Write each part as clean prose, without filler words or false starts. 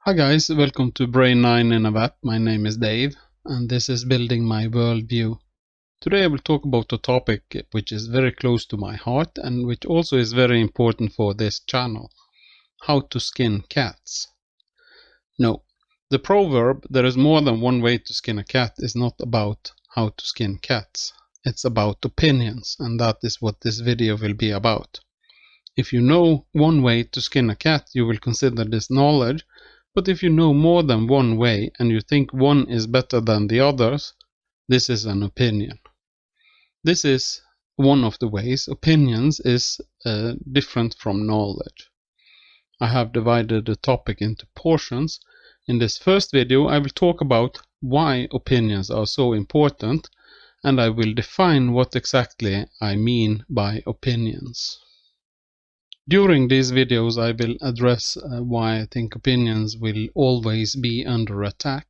Hi guys, welcome to Brain 9 in a Vat. My name is Dave and this is Building My Worldview. Today I will talk about a topic which is very close to my heart and which also is very important for this channel. How to skin cats. No, the proverb "there is more than one way to skin a cat" is not about how to skin cats. It's about opinions, and that is what this video will be about. If you know one way to skin a cat, you will consider this knowledge. But if you know more than one way and you think one is better than the others, this is an opinion. This is one of the ways opinions is different from knowledge. I have divided the topic into portions. In this first video, I will talk about why opinions are so important, and I will define what exactly I mean by opinions. During these videos I will address why I think opinions will always be under attack,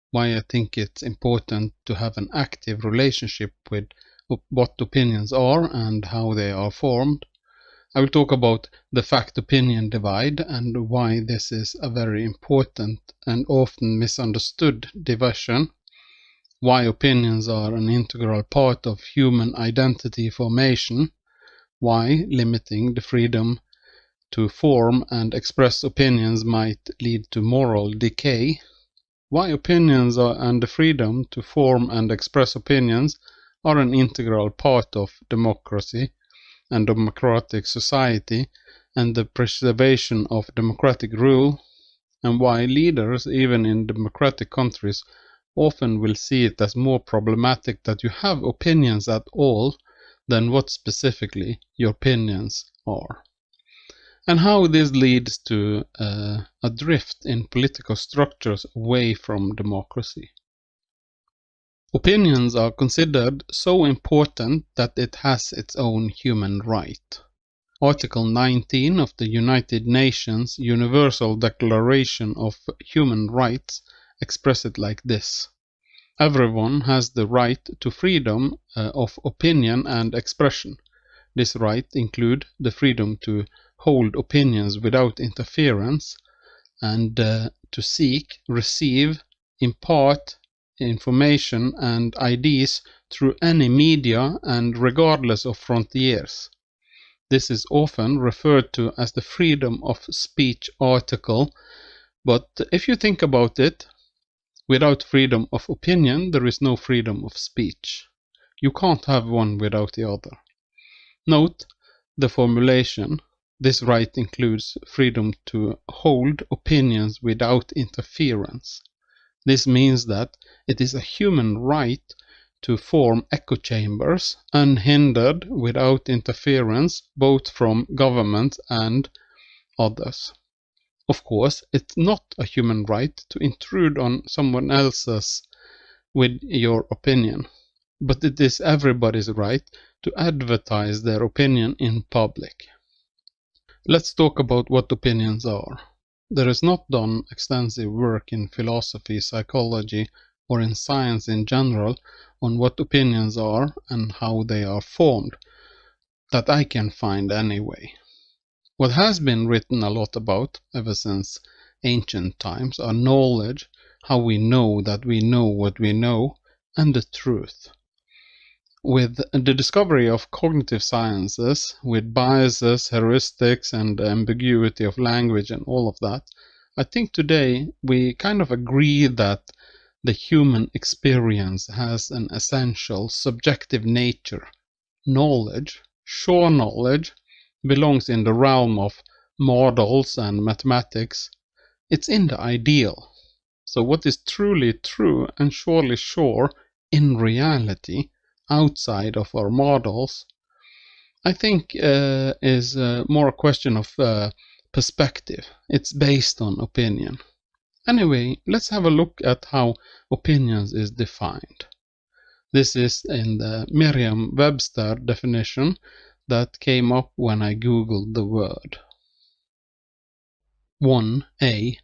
why I think it's important to have an active relationship with what opinions are and how they are formed. I will talk about the fact-opinion divide and why this is a very important and often misunderstood division, why opinions are an integral part of human identity formation, why limiting the freedom to form and express opinions might lead to moral decay, why opinions and the freedom to form and express opinions are an integral part of democracy and democratic society and the preservation of democratic rule, and why leaders, even in democratic countries, often will see it as more problematic that you have opinions at all than what specifically your opinions are. And how this leads to a drift in political structures away from democracy. Opinions are considered so important that it has its own human right. Article 19 of the United Nations Universal Declaration of Human Rights express it like this: everyone has the right to freedom of opinion and expression. This right includes the freedom to hold opinions without interference and to seek, receive, impart information and ideas through any media and regardless of frontiers. This is often referred to as the freedom of speech article, but if you think about it, without freedom of opinion there is no freedom of speech. You can't have one without the other. Note the formulation: this right includes freedom to hold opinions without interference. This means that it is a human right to form echo chambers unhindered without interference both from government and others. Of course, it's not a human right to intrude on someone else's with your opinion, but it is everybody's right to advertise their opinion in public. Let's talk about what opinions are. There is not done extensive work in philosophy, psychology, or in science in general on what opinions are and how they are formed, that I can find anyway. What has been written a lot about ever since ancient times are knowledge, how we know that we know what we know, and the truth. With the discovery of cognitive sciences, with biases, heuristics, and ambiguity of language and all of that, I think today we kind of agree that the human experience has an essential subjective nature. Knowledge, sure knowledge, belongs in the realm of models and mathematics. It's in the ideal. So what is truly true and surely sure in reality, outside of our models, I think is more a question of perspective. It's based on opinion. Anyway, let's have a look at how opinions is defined. This is in the Merriam-Webster definition that came up when I googled the word. 1a.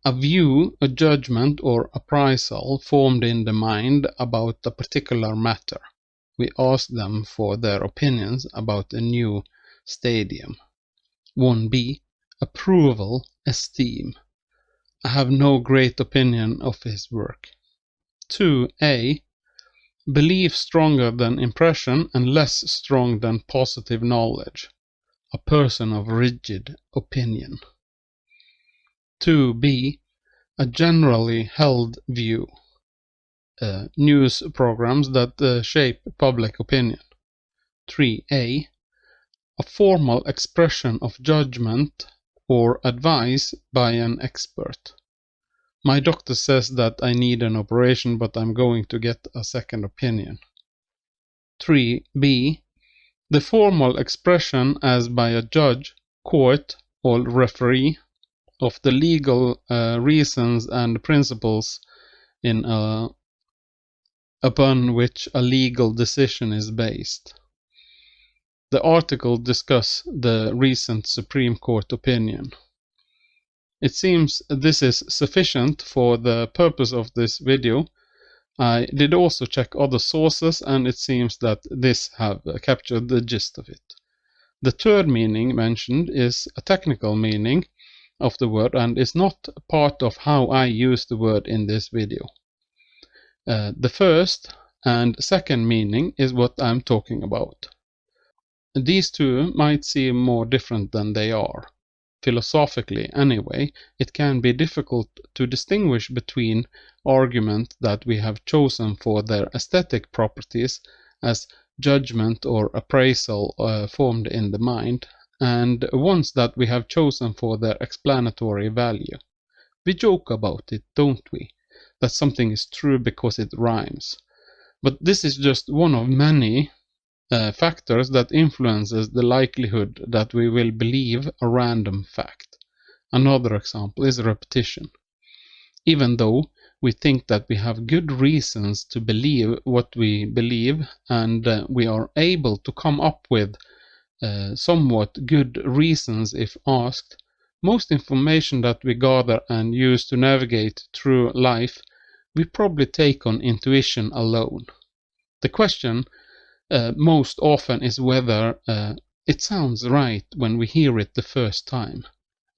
A view, a judgment, or appraisal formed in the mind about a particular matter. We ask them for their opinions about a new stadium. 1b. Approval, esteem. I have no great opinion of his work. 2a. Belief stronger than impression and less strong than positive knowledge. A person of rigid opinion. 2b. A generally held view. News programs that shape public opinion. 3a. A formal expression of judgment or advice by an expert. My doctor says that I need an operation, but I'm going to get a second opinion. 3b. The formal expression as by a judge, court, or referee of the legal reasons and principles upon which a legal decision is based. The article discusses the recent Supreme Court opinion. It seems this is sufficient for the purpose of this video. I did also check other sources, and it seems that this have captured the gist of it. The third meaning mentioned is a technical meaning of the word and is not part of how I use the word in this video. The first and second meaning is what I'm talking about. These two might seem more different than they are. Philosophically, anyway, it can be difficult to distinguish between arguments that we have chosen for their aesthetic properties as judgment or appraisal formed in the mind, and ones that we have chosen for their explanatory value. We joke about it, don't we? That something is true because it rhymes. But this is just one of many factors that influences the likelihood that we will believe a random fact. Another example is repetition. Even though we think that we have good reasons to believe what we believe, and we are able to come up with somewhat good reasons if asked, most information that we gather and use to navigate through life we probably take on intuition alone. The question most often is whether it sounds right when we hear it the first time,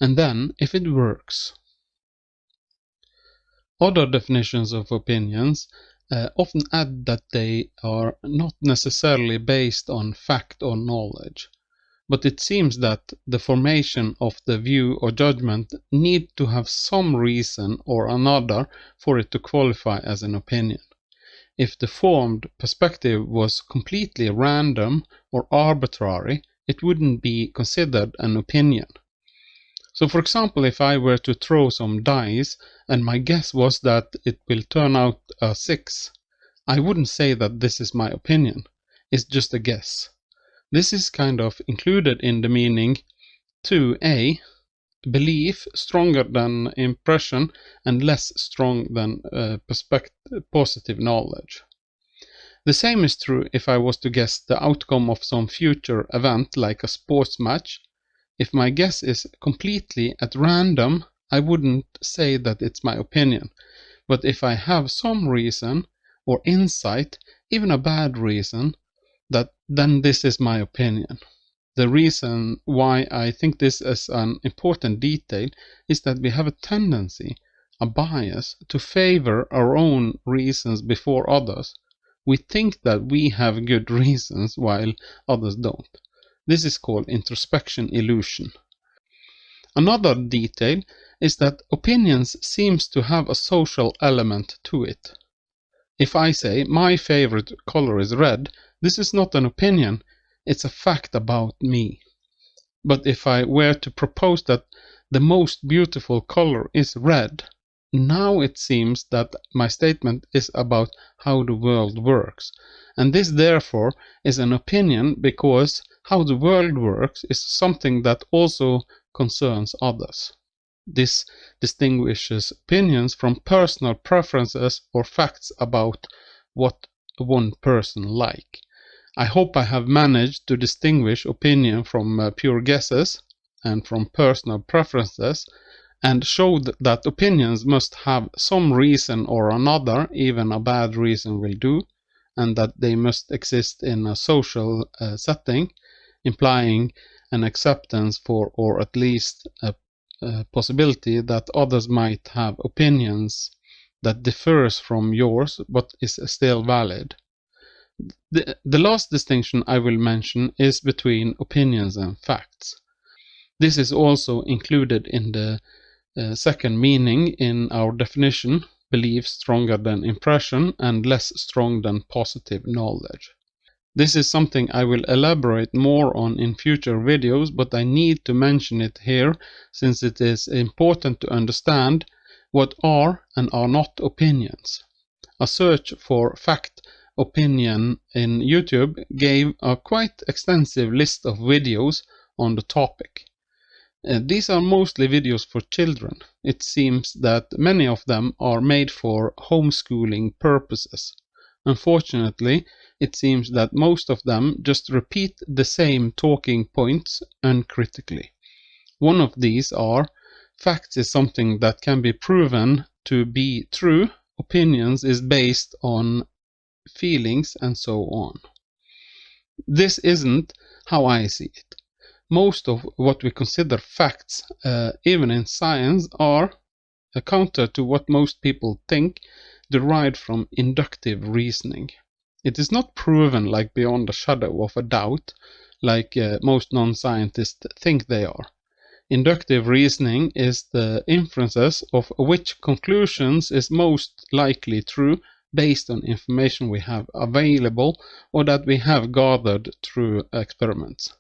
and then if it works. Other definitions of opinions often add that they are not necessarily based on fact or knowledge, but it seems that the formation of the view or judgment need to have some reason or another for it to qualify as an opinion. If the formed perspective was completely random or arbitrary, it wouldn't be considered an opinion. So for example, if I were to throw some dice and my guess was that it will turn out a 6, I wouldn't say that this is my opinion. It's just a guess. This is kind of included in the meaning 2a. Belief stronger than impression and less strong than positive knowledge. The same is true if I was to guess the outcome of some future event like a sports match. If my guess is completely at random, I wouldn't say that it's my opinion. But if I have some reason or insight, even a bad reason, then this is my opinion. The reason why I think this is an important detail is that we have a tendency, a bias, to favor our own reasons before others. We think that we have good reasons while others don't. This is called introspection illusion. Another detail is that opinions seems to have a social element to it. If I say my favorite color is red, this is not an opinion. It's a fact about me. But if I were to propose that the most beautiful color is red, now it seems that my statement is about how the world works. And this therefore is an opinion because how the world works is something that also concerns others. This distinguishes opinions from personal preferences or facts about what one person like. I hope I have managed to distinguish opinion from pure guesses and from personal preferences, and showed that opinions must have some reason or another, even a bad reason will do, and that they must exist in a social setting, implying an acceptance for or at least a possibility that others might have opinions that differs from yours but is still valid. The last distinction I will mention is between opinions and facts. This is also included in the second meaning in our definition: belief stronger than impression and less strong than positive knowledge. This is something I will elaborate more on in future videos, but I need to mention it here since it is important to understand what are and are not opinions. A search for fact opinion in YouTube gave a quite extensive list of videos on the topic. These are mostly videos for children. It seems that many of them are made for homeschooling purposes. Unfortunately, it seems that most of them just repeat the same talking points uncritically. One of these are: facts is something that can be proven to be true, opinions is based on feelings, and so on. This isn't how I see it. Most of what we consider facts, even in science, are counter to what most people think, derived from inductive reasoning. It is not proven like beyond a shadow of a doubt, like most non-scientists think they are. Inductive reasoning is the inferences of which conclusions is most likely true based on information we have available or that we have gathered through experiments.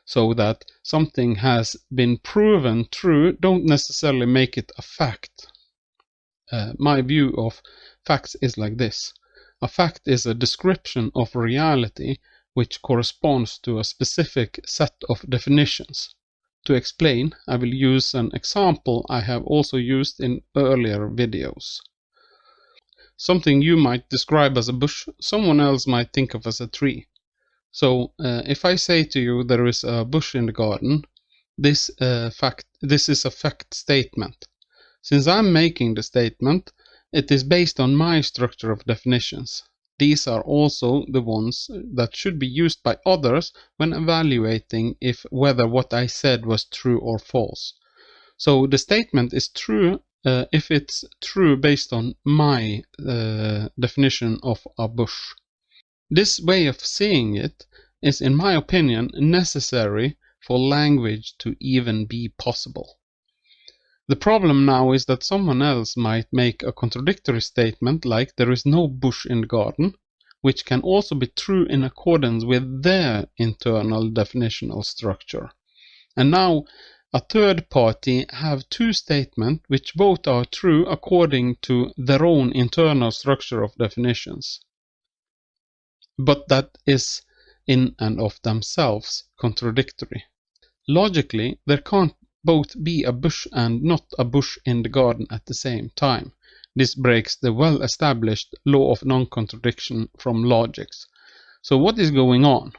So that something has been proven true don't necessarily make it a fact. My view of facts is like this. A fact is a description of reality which corresponds to a specific set of definitions. To explain, I will use an example I have also used in earlier videos. Something you might describe as a bush, someone else might think of as a tree. So if I say to you there is a bush in the garden, this is a fact statement. Since I'm making the statement, it is based on my structure of definitions. These are also the ones that should be used by others when evaluating whether what I said was true or false. So the statement is true if it's true based on my definition of a bush. This way of seeing it is, in my opinion, necessary for language to even be possible. The problem now is that someone else might make a contradictory statement like there is no bush in the garden, which can also be true in accordance with their internal definitional structure. And now a third party have two statements which both are true according to their own internal structure of definitions. But that is in and of themselves contradictory. Logically, there can't both be a bush and not a bush in the garden at the same time. This breaks the well-established law of non-contradiction from logics. So what is going on?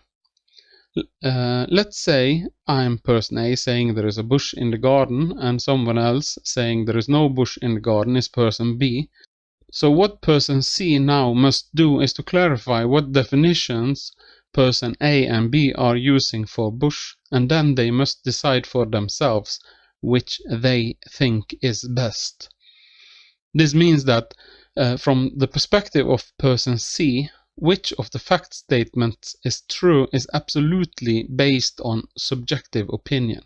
Let's say I'm person A saying there is a bush in the garden, and someone else saying there is no bush in the garden is person B. So what person C now must do is to clarify what definitions person A and B are using for bush, and then they must decide for themselves which they think is best. This means that from the perspective of person C, which of the fact statements is true is absolutely based on subjective opinion.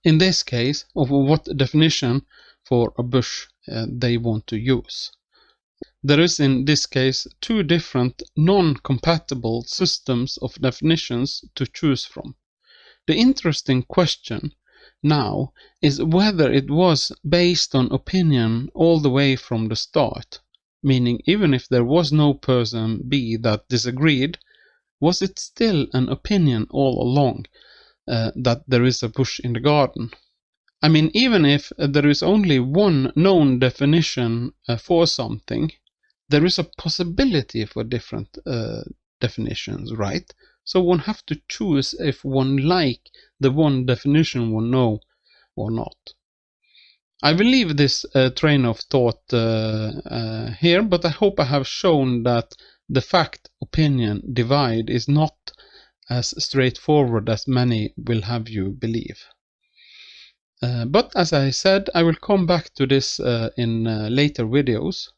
In this case, of what definition for a bush they want to use. There is in this case two different non-compatible systems of definitions to choose from. The interesting question now is whether it was based on opinion all the way from the start, meaning even if there was no person B that disagreed, was it still an opinion all along that there is a bush in the garden? I mean, even if there is only one known definition for something, there is a possibility for different definitions, right? So one have to choose if one like the one definition one know or not. I will leave this train of thought here, but I hope I have shown that the fact-opinion divide is not as straightforward as many will have you believe. But as I said, I will come back to this in later videos.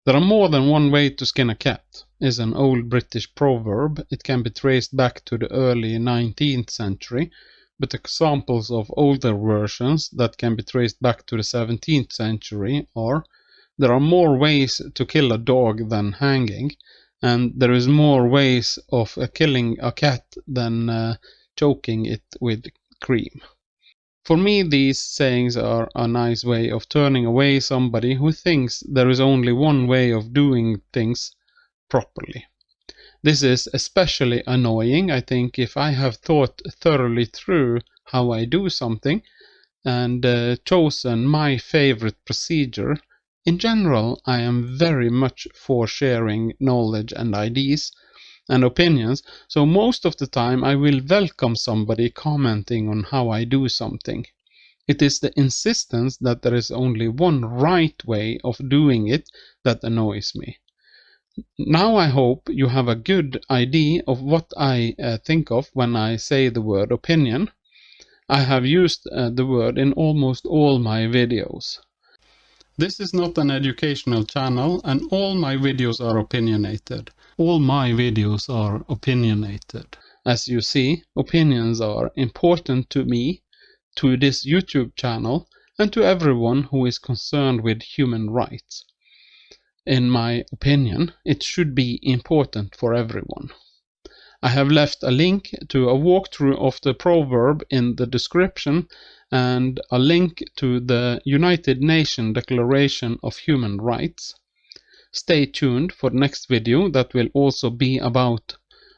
There are more than one way to skin a cat is an old British proverb. It can be traced back to the early 19th century, but examples of older versions that can be traced back to the 17th century are: there are more ways to kill a dog than hanging, and there is more ways of killing a cat than choking it with cream. For me, these sayings are a nice way of turning away somebody who thinks there is only one way of doing things properly. This is especially annoying, I think, if I have thought thoroughly through how I do something and chosen my favorite procedure. In general, I am very much for sharing knowledge and ideas and opinions, so most of the time I will welcome somebody commenting on how I do something. It is the insistence that there is only one right way of doing it that annoys me. Now I hope you have a good idea of what I think of when I say the word opinion. I have used the word in almost all my videos. This is not an educational channel, and all my videos are opinionated. All my videos are opinionated. As you see, opinions are important to me, to this YouTube channel, and to everyone who is concerned with human rights. In my opinion, it should be important for everyone. I have left a link to a walkthrough of the proverb in the description and a link to the United Nations Declaration of Human Rights. Stay tuned for the next video that will also be about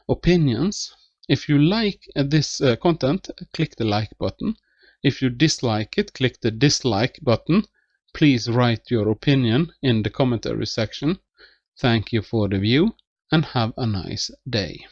opinions. If you like this content, click the like button. If you dislike it, click the dislike button. Please write your opinion in the commentary section. Thank you for the view and have a nice day.